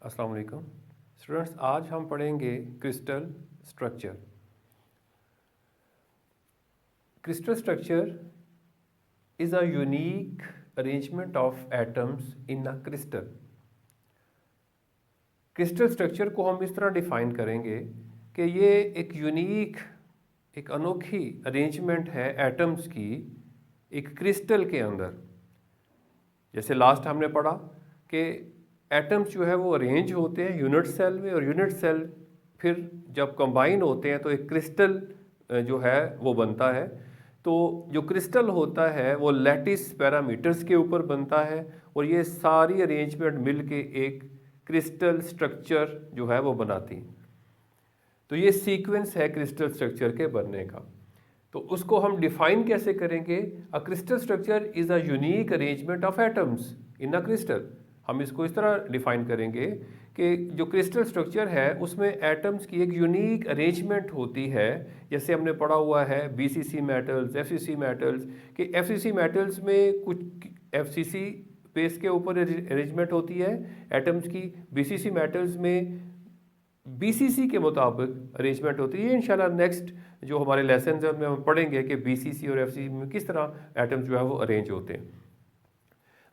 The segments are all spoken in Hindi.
अस्सलाम वालेकुम स्टूडेंट्स, आज हम पढ़ेंगे crystal structure. Crystal structure is a unique arrangement of atoms in a crystal. Crystal structure को हम इस तरह डिफाइन करेंगे कि ये एक यूनिक, एक अनोखी अरेंजमेंट है एटम्स की एक क्रिस्टल के अंदर। जैसे लास्ट हमने पढ़ा कि एटम्स जो है वो अरेंज होते हैं यूनिट सेल में, और यूनिट सेल फिर जब कंबाइन होते हैं तो एक क्रिस्टल जो है वो बनता है। तो जो क्रिस्टल होता है वो लैटिस पैरामीटर्स के ऊपर बनता है, और ये सारी अरेंजमेंट मिल के एक क्रिस्टल स्ट्रक्चर जो है वो बनाती है। तो ये सीक्वेंस है क्रिस्टल स्ट्रक्चर के बनने का। तो उसको हम डिफाइन कैसे करेंगे? अ crystal structure is a unique arrangement of atoms in a crystal. हम इसको इस तरह डिफाइन करेंगे कि जो क्रिस्टल स्ट्रक्चर है उसमें एटम्स की एक यूनिक अरेंजमेंट होती है। जैसे हमने पढ़ा हुआ है बीसीसी मेटल्स, एफसीसी मेटल्स, कि एफसीसी मेटल्स में कुछ एफसीसी बेस के ऊपर अरेंजमेंट होती है एटम्स की, बीसीसी मेटल्स में बीसीसी के मुताबिक अरेंजमेंट होती है। इंशाल्लाह नेक्स्ट जो हमारे लेसन है उनमें हम पढ़ेंगे कि बीसीसी और एफसीसी में किस तरह एटम्स जो है वो अरेंज होते हैं।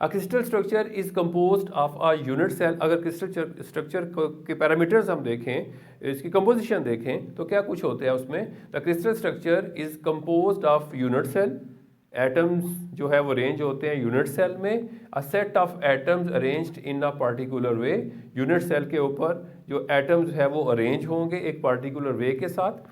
A crystal structure is composed of a unit cell. अगर क्रिस्टल स्ट्रक्चर के पैरामीटर्स हम देखें, इसकी कंपोजिशन देखें, तो क्या कुछ होते हैं उसमें? The crystal structure is composed of unit cell. Atoms जो है वो अरेंज होते हैं यूनिट सेल में। A set of atoms arranged in a particular way. Unit cell के ऊपर जो एटम्स है वो अरेंज होंगे एक पार्टिकुलर वे के साथ,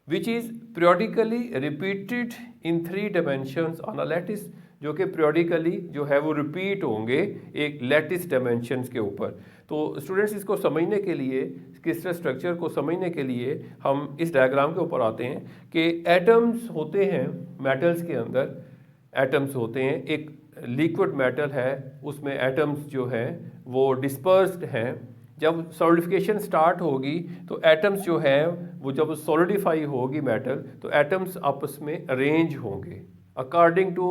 which is periodically repeated in 3 dimensions on a lattice, जो कि periodically जो है वो रिपीट होंगे एक लैटिस डायमेंशंस के ऊपर। तो स्टूडेंट्स इसको समझने के लिए, क्रिस्टल स्ट्रक्चर को समझने के लिए हम इस डायग्राम के ऊपर आते हैं कि एटम्स होते हैं मेटल्स के अंदर। एटम्स होते हैं, एक लिक्विड मेटल है उसमें एटम्स जो हैं वो डिस्पर्स्ड हैं। जब सॉलिडिफिकेशन स्टार्ट होगी तो एटम्स जो है वो जब सॉलिडिफाई होगी मेटल, तो एटम्स आपस में अरेंज होंगे according to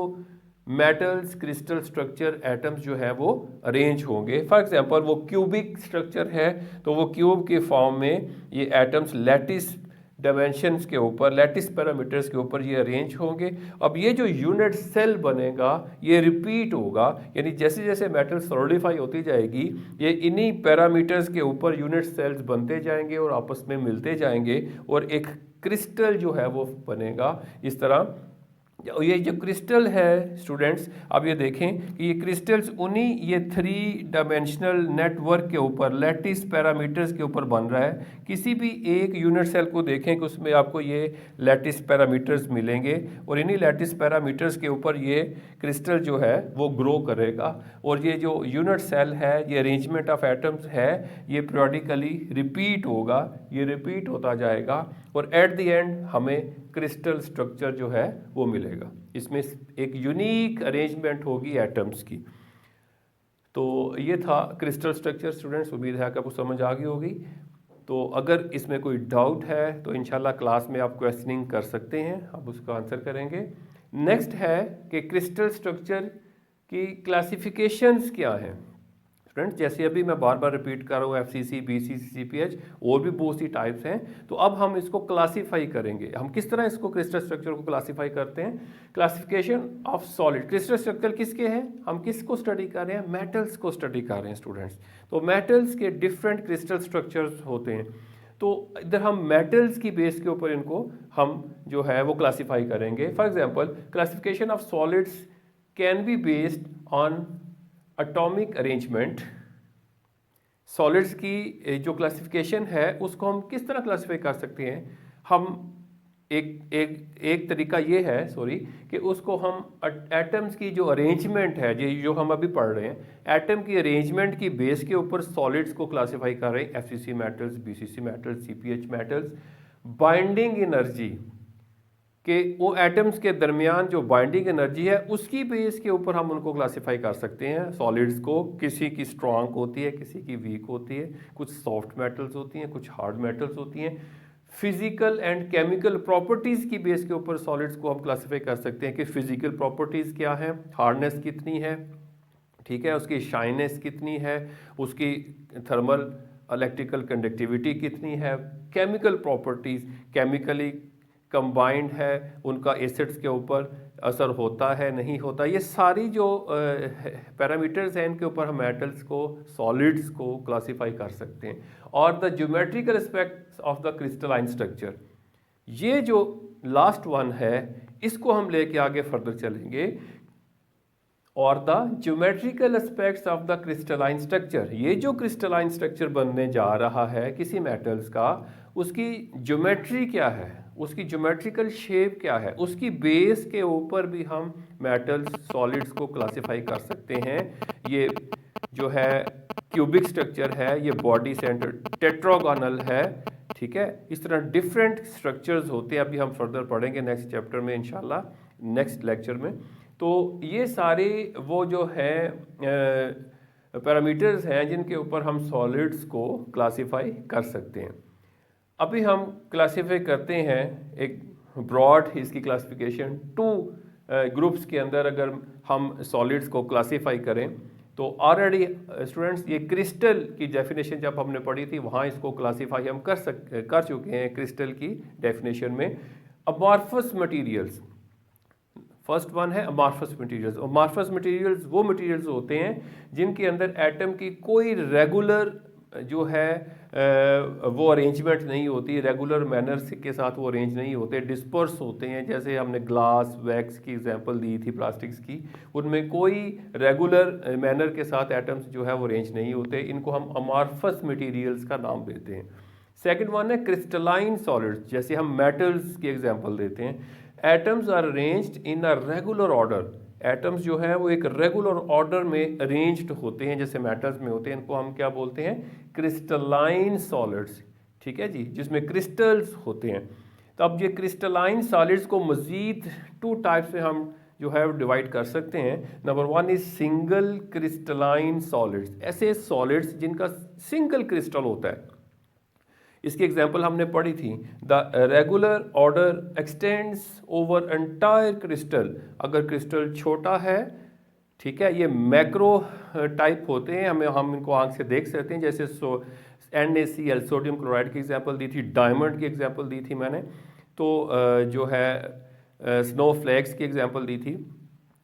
metals crystal structure. Atoms जो है वो अरेंज होंगे। फॉर एग्जांपल वो क्यूबिक स्ट्रक्चर है तो वो क्यूब के फॉर्म में ये एटम्स लैटिस डायमेंशंस के ऊपर, लैटिस पैरामीटर्स के ऊपर ये अरेंज होंगे। अब ये जो यूनिट सेल बनेगा ये रिपीट होगा, यानी जैसे जैसे मेटल सॉलिडिफाई होती जाएगी ये इन्हीं पैरामीटर्स के ऊपर यूनिट सेल्स बनते जाएंगे और आपस में मिलते जाएंगे, और एक क्रिस्टल जो है वो बनेगा इस तरह। ये जो क्रिस्टल है स्टूडेंट्स, अब ये देखें कि ये क्रिस्टल्स उन्हीं ये 3 डायमेंशनल नेटवर्क के ऊपर, लैटिस पैरामीटर्स के ऊपर बन रहा है। किसी भी एक यूनिट सेल को देखें कि उसमें आपको ये लैटिस पैरामीटर्स मिलेंगे, और इन्हीं लैटिस पैरामीटर्स के ऊपर ये क्रिस्टल जो है वो ग्रो करेगा। और ये जो यूनिट सेल है, ये अरेंजमेंट ऑफ एटम्स है, ये पीरियडिकली रिपीट होगा, ये रिपीट होता जाएगा, और एट द एंड हमें क्रिस्टल स्ट्रक्चर जो है वो मिलेगा। इसमें एक यूनिक अरेंजमेंट होगी एटम्स की। तो ये था क्रिस्टल स्ट्रक्चर स्टूडेंट्स, उम्मीद है कि आपको समझ आ गई होगी। तो अगर इसमें कोई डाउट है तो इंशाल्लाह क्लास में आप क्वेश्चनिंग कर सकते हैं, आप उसका आंसर करेंगे। नेक्स्ट है कि क्रिस्टल स्ट्रक्चर की क्लासिफिकेशंस क्या हैं फ्रेंड्स। जैसे अभी मैं बार बार रिपीट कर रहा हूँ एफसीसी, बीसीसी, सीपीएच, और भी बहुत सी टाइप्स हैं। तो अब हम इसको क्लासीफाई करेंगे। हम किस तरह इसको क्रिस्टल स्ट्रक्चर को क्लासीफाई करते हैं? Classification of solid. Crystal structure किसके हैं? हम किसको स्टडी कर रहे हैं? मेटल्स को स्टडी कर रहे हैं स्टूडेंट्स। तो मेटल्स के डिफरेंट क्रिस्टल स्ट्रक्चर्स होते हैं। तो इधर हम मेटल्स की बेस के ऊपर इनको हम जो है वो क्लासीफाई करेंगे। For example classification of solids can be based on atomic arrangement. Solids की जो क्लासिफिकेशन है उसको हम किस तरह क्लासिफाई कर सकते हैं? हम एक तरीका ये है कि उसको हम एटम्स की जो अरेंजमेंट है, जो हम अभी पढ़ रहे हैं, एटम की अरेंजमेंट की बेस के ऊपर सॉलिड्स को क्लासिफाई कर रहे हैं। FCC metals, BCC metals, CPH metals. Binding energy कि वो एटम्स के दरमियान जो बाइंडिंग एनर्जी है उसकी बेस के ऊपर हम उनको क्लासिफाई कर सकते हैं सॉलिड्स को। किसी की स्ट्रांग होती है, किसी की वीक होती है, कुछ सॉफ्ट मेटल्स होती हैं, कुछ हार्ड मेटल्स होती हैं। फिजिकल एंड केमिकल प्रॉपर्टीज़ की बेस के ऊपर सॉलिड्स को हम क्लासिफाई कर सकते हैं कि फिजिकल प्रॉपर्टीज़ क्या है, हार्डनेस कितनी है, ठीक है, उसकी शाइनेस कितनी है, उसकी थर्मल इलेक्ट्रिकल कंडक्टिविटी कितनी है, केमिकल प्रॉपर्टीज़ केमिकली कंबाइंड है, उनका एसिड्स के ऊपर असर होता है नहीं होता, ये सारी जो पैरामीटर्स हैं इनके ऊपर हम मेटल्स को, सॉलिड्स को क्लासिफाई कर सकते हैं। और the geometrical aspects of the crystalline structure, ये जो लास्ट वन है इसको हम लेके आगे फर्दर चलेंगे। और the geometrical aspects of the crystalline structure, ये जो क्रिस्टलाइन स्ट्रक्चर बनने जा रहा है किसी मेटल्स का, उसकी ज्योमेट्री क्या है, उसकी ज्योमेट्रिकल शेप क्या है, उसकी बेस के ऊपर भी हम मेटल्स सॉलिड्स को क्लासिफाई कर सकते हैं। ये जो है क्यूबिक स्ट्रक्चर है, ये बॉडी सेंटर टेट्रागोनल है, ठीक है। इस तरह डिफरेंट स्ट्रक्चर्स होते हैं, अभी हम फर्दर पढ़ेंगे नेक्स्ट चैप्टर में इंशाल्लाह, नेक्स्ट लेक्चर में। तो ये सारे वो जो है पैरामीटर्स हैं जिनके ऊपर हम सॉलिड्स को क्लासिफाई कर सकते हैं। अभी हम क्लासिफाई करते हैं एक ब्रॉड इसकी क्लासिफिकेशन, टू ग्रुप्स के अंदर अगर हम सॉलिड्स को क्लासिफाई करें तो ऑलरेडी स्टूडेंट्स ये क्रिस्टल की डेफिनेशन जब हमने पढ़ी थी वहाँ इसको क्लासिफाई हम कर चुके हैं क्रिस्टल की डेफिनेशन में। अमॉर्फस मटेरियल्स, फर्स्ट वन है अमॉर्फस मटेरियल्स। अमॉर्फस मटेरियल्स वो मटेरियल्स होते हैं जिनके अंदर एटम की कोई रेगुलर जो है वो अरेंजमेंट नहीं होती, रेगुलर मैनर के साथ वो अरेंज नहीं होते, डिस्पर्स होते हैं। जैसे हमने ग्लास, वैक्स की एग्जांपल दी थी, प्लास्टिक्स की, उनमें कोई रेगुलर मैनर के साथ एटम्स जो है वो अरेंज नहीं होते, इनको हम अमॉर्फस मटेरियल्स का नाम देते हैं। सेकंड वन है क्रिस्टलाइन सॉलिड्स, जैसे हम मेटल्स की एग्जांपल देते हैं। Atoms are arranged in a regular order, atoms जो है वो एक रेगुलर ऑर्डर में अरेंज्ड होते हैं जैसे मेटल्स में होते हैं, इनको हम क्या बोलते हैं, क्रिस्टलाइन सॉलिड्स, ठीक है जी, जिसमें क्रिस्टल्स होते हैं। तो अब ये क्रिस्टलाइन सॉलिड्स को मजीद टू टाइप्स में हम जो है डिवाइड कर सकते हैं। Number one is single crystalline solids, ऐसे सॉलिड्स जिनका सिंगल क्रिस्टल होता है। इसकी एग्जांपल हमने पढ़ी थी, the regular order x tends over entire crystal. अगर क्रिस्टल छोटा है, ठीक है, ये मैक्रो टाइप होते हैं, हम इनको आंख से देख सकते हैं। जैसे NaCl सोडियम क्लोराइड की एग्जांपल दी थी, डायमंड की एग्जांपल दी थी मैंने, तो जो है स्नोफ्लेक्स की एग्जांपल दी थी।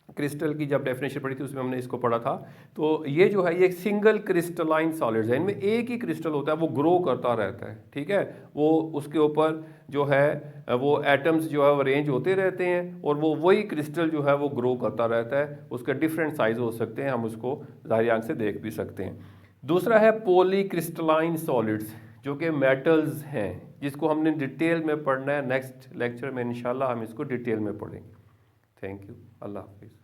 क्रिस्टल की जब डेफिनेशन पढ़ी थी उसमें हमने इसको पढ़ा था। तो ये जो है ये सिंगल क्रिस्टलाइन सॉलिड्स है, इनमें एक ही क्रिस्टल होता है, वो ग्रो करता रहता है, ठीक है, वो उसके ऊपर जो है वो एटम्स जो है वो अरेंज होते रहते हैं और वो वही क्रिस्टल जो है वो ग्रो करता रहता है। उसके डिफरेंट साइज हो सकते हैं, हम उसको ज़ाहिर आंख से देख भी सकते हैं। दूसरा है पॉली क्रिस्टलाइन सॉलिड्स, जो कि मेटल्स हैं, जिसको हमने डिटेल में पढ़ना है। नेक्स्ट लेक्चर में इंशाल्लाह हम इसको डिटेल में पढ़ेंगे। थैंक यू, अल्लाह हाफिज़।